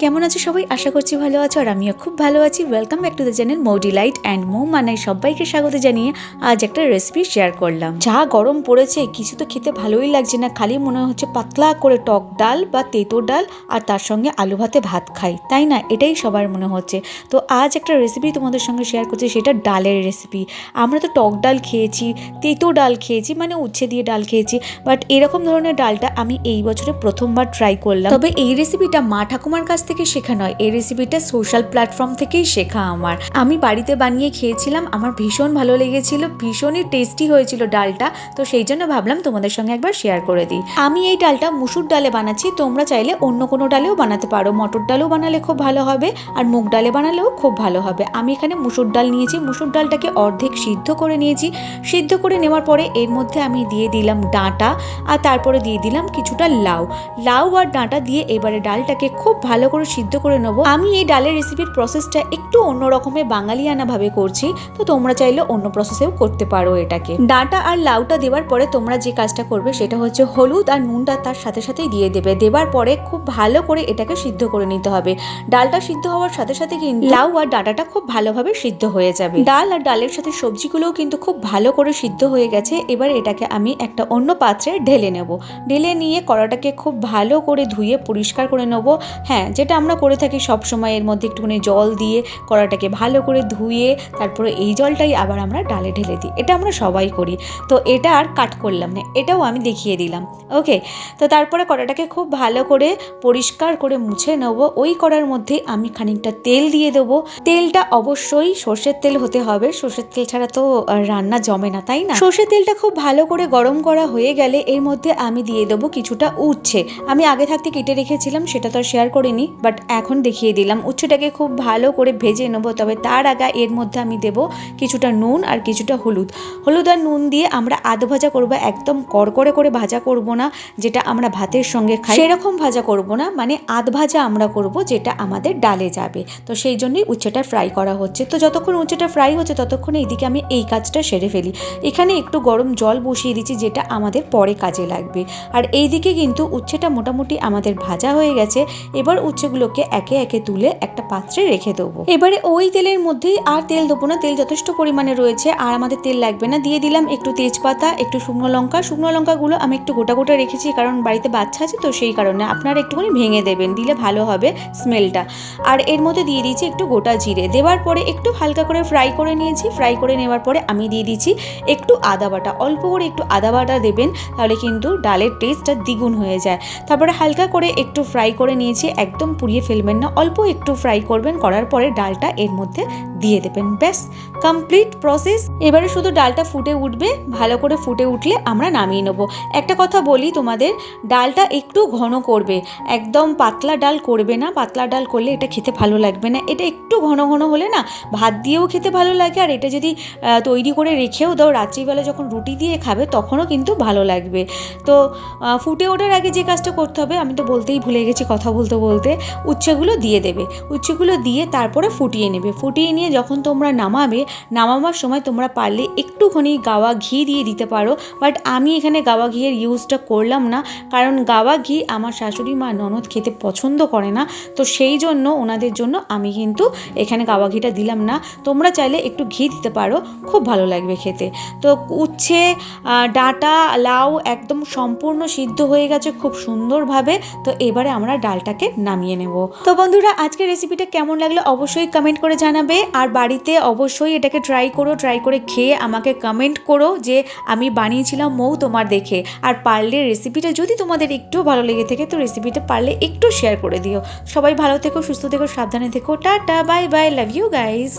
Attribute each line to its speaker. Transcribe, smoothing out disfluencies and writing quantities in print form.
Speaker 1: কেমন আছো সবাই? আশা করছি ভালো আছো, আর আমিও খুব ভালো আছি। Welcome back to the channel Mou delight and Mou মানাই। সবাইকে স্বাগত জানিয়ে আজ একটা রেসিপি শেয়ার করলাম। যা গরম পড়েছে, কিছু তো খেতে ভালোই লাগছে না, খালি মনে হচ্ছে পাতলা করে টক ডাল বা তেঁতো ডাল আর তার সঙ্গে আলু ভাতে ভাত খাই, তাই না? এটাই সবার মনে হচ্ছে। তো আজ একটা রেসিপি তোমাদের সঙ্গে শেয়ার করছি, সেটা ডালের রেসিপি। আমরা তো টক ডাল খেয়েছি, তেঁতো ডাল খেয়েছি, মানে উচ্ছে দিয়ে ডাল খেয়েছি, বাট এরকম ধরনের ডালটা আমি এই বছরে প্রথমবার ট্রাই করলাম। তবে এই রেসিপিটা মা ঠাকুমার কাছ থেকে শেখা নয়, এই রেসিপিটা সোশ্যাল প্ল্যাটফর্ম থেকেই শেখা। আমি বাড়িতে বানিয়ে খেয়েছিলাম, আমার ভীষণ ভালো লেগেছিল, ভীষণই টেস্টি হয়েছিল ডালটা। তো সেই জন্য ভাবলাম তোমাদের সঙ্গে একবার শেয়ার করে দিই। আমি এই ডালটা মুসুর ডালে বানাচ্ছি, তোমরা চাইলে অন্য কোনো ডালেও বানাতে পারো, মটর ডালেও বানালে খুব ভালো হবে, আর মুগ ডালে বানালেও খুব ভালো হবে। আমি এখানে মুসুর ডাল নিয়েছি, মুসুর ডালটাকে অর্ধেক সিদ্ধ করে নিয়েছি। সিদ্ধ করে নেওয়ার পরে এর মধ্যে আমি দিয়ে দিলাম ডাঁটা, আর তারপরে দিয়ে দিলাম কিছুটা লাউ আর ডাঁটা দিয়ে এবারে ডালটাকে খুব ভালো করে সিদ্ধ করে নেবো। আমি এই ডালের রেসিপির প্রসেসটা একটু অন্য রকমের বাঙালিয়ানা ভাবে করছি, তো তোমরা চাইলে অন্য প্রসেসেও করতে পারো এটাকে। ডাঁটা আর লাউটা দেওয়ার পরে তোমরা যে কাজটা করবে সেটা হচ্ছে হলুদ আর নুনটা তার সাথে সাথেই দিয়ে দেবে। দেওয়ার পরে খুব ভালো করে এটাকে সিদ্ধ করে নিতে হবে। ডালটা সিদ্ধ হওয়ার সাথে সাথে কিন্তু লাউ আর ডাঁটাটা খুব ভালোভাবে সিদ্ধ হয়ে যাবে। ডাল আর ডালের সাথে সবজিগুলোও কিন্তু খুব ভালো করে সিদ্ধ হয়ে গেছে। এবার এটাকে আমি একটা অন্য পাত্রে ঢেলে নেব। ঢেলে নিয়ে কড়াটাকে খুব ভালো করে ধুয়ে পরিষ্কার করে নেব। হ্যাঁ, যেটা আমরা করে থাকি সব সময়, এর মধ্যে একটুখানি জল দিয়ে কড়াটাকে ভালো করে ধুয়ে তারপরে এই জলটাই আবার আমরা ডালে ঢেলে দিই। এটা আমরা সবাই করি। তো এটা আর কাট করলাম না, এটাও আমি দেখিয়ে দিলাম। ওকে, তো তারপরে কড়াটাকে খুব ভালো করে পরিষ্কার করে মুছে নেবো। ওই কড়ার মধ্যে আমি খানিকটা তেল দিয়ে দেবো। তেলটা অবশ্যই সর্ষের তেল হতে হবে, সর্ষের তেল ছাড়া তো রান্না জমে না, তাই না? সর্ষের তেলটা খুব ভালো করে গরম করা হয়ে গেলে এর মধ্যে আমি দিয়ে দেবো কিছুটা উচ্ছে। আমি আগে থাকতে কেটে রেখেছিলাম, সেটা তো আর শেয়ার করিনি, বাট এখন দেখিয়ে দিলাম। উচ্ছেটাকে খুব ভালো করে ভেজে নেবো, তবে তার আগে এর মধ্যে আমি দেবো কিছুটা নুন আর কিছুটা হলুদ আর নুন দিয়ে আমরা আধ ভাজা করবো, একদম কড়কড়ে করে ভাজা করব না, যেটা আমরা ভাতের সঙ্গে খাই সেরকম ভাজা করব না, মানে আধ ভাজা আমরা করব, যেটা আমাদের ডালে যাবে। তো সেই জন্যই উচ্ছেটা ফ্রাই করা হচ্ছে। তো যতক্ষণ উচ্ছেটা ফ্রাই হচ্ছে ততক্ষণ এইদিকে আমি এই কাজটা সেরে ফেলি। এখানে একটু গরম জল বসিয়ে দিচ্ছি, যেটা আমাদের পরে কাজে লাগবে। আর এইদিকে কিন্তু উচ্ছেটা মোটামুটি আমাদের ভাজা হয়ে গেছে। এবার উচ্ছেগুলোকে একে একে তুলে একটা পাত্রে রেখে দেবো। এবারে ওই তেলের মধ্যেই, আর তেল দেবো না, তেল যথেষ্ট পরিমাণে রয়েছে আর আমাদের তেল লাগবে না। দিয়ে দিলাম একটু তেজপাতা, একটু শুকনো লঙ্কাগুলো আমি একটু গোটা গোটা রেখেছি, কারণ বাড়িতে বাচ্চা আছে, তো সেই কারণে আপনারা একটুখানি ভেঙে দেবেন, দিলে ভালো হবে স্মেলটা। আর এর মধ্যে দিয়ে দিয়েছি একটু গোটা জিরে। দেওয়ার পরে একটু হালকা করে ফ্রাই করে নিয়েছি। ফ্রাই করে নেওয়ার পরে আমি দিয়ে দিচ্ছি একটু আদা বাটা, অল্প করে একটু আদা বাটা দেবেন, তাহলে কিন্তু ডালের টেস্টটা দ্বিগুণ হয়ে যায়। তারপরে হালকা করে একটু ফ্রাই করে নিয়েছি, একদম পুড়িয়ে ফেলবেন না, অল্প একটু ফ্রাই করবেন। করার পরে ডালটা এর মধ্যে দিয়ে দেবেন, ব্যাস কমপ্লিট প্রসেস। এবারে শুধু ডালটা ফুটে উঠবে, ভালো করে ফুটে উঠলে আমরা নামিয়ে নেবো। একটা কথা বলি তোমাদের, ডালটা একটু ঘন করবে, একদম পাতলা ডাল করবে না। পাতলা ডাল করলে এটা খেতে ভালো লাগবে না। এটা একটু ঘন ঘন হলে না ভাত দিয়েও খেতে ভালো লাগে, আর এটা যদি তৈরি করে রেখেও দাও, রাত্রিবেলা যখন রুটি দিয়ে খাবে তখনও কিন্তু ভালো লাগবে। তো ফুটে ওঠার আগে যে কাজটা করতে হবে, আমি তো বলতেই ভুলে গেছি কথা বলতে বলতে, উচ্ছেগুলো দিয়ে দেবে। উচ্ছেগুলো দিয়ে তারপরে ফুটিয়ে নেবে। ফুটিয়ে নিয়ে যখন তোমরা নামাবার সময় তোমরা পারলে একটুখানি গাওয়া ঘি দিয়ে দিতে পারো, বাট আমি এখানে গাওয়া ঘিয়ের ইউজটা করলাম না, কারণ গাওয়া ঘি আমার শাশুড়ি মা ননদ খেতে পছন্দ করে না। তো সেই জন্য ওনাদের জন্য আমি কিন্তু এখানে গাওয়া ঘিটা দিলাম না। তোমরা চাইলে একটু ঘি দিতে পারো, খুব ভালো লাগবে খেতে। তো উচ্ছে, ডাঁটা, লাউ একদম সম্পূর্ণ সিদ্ধ হয়ে গেছে খুব সুন্দরভাবে। তো এবারে আমরা ডালটাকে নামিয়ে নেব। তো বন্ধুরা, আজকের রেসিপিটা কেমন লাগলো অবশ্যই কমেন্ট করে জানাবে, আর বাড়িতে অবশ্যই এটাকে ট্রাই করে খেয়ে আমাকে কমেন্ট করো যে আমি বানিয়েছিলাম মৌ তোমার দেখে। আর পারলে রেসিপিটা যদি তোমাদের একটু ভালো লেগে থাকে, তো রেসিপিটা পারলে একটু শেয়ার করে দিও। সবাই ভালো থেকো, সুস্থ থেকো, সাবধানে থেকো। Tata, bye bye, love you guys.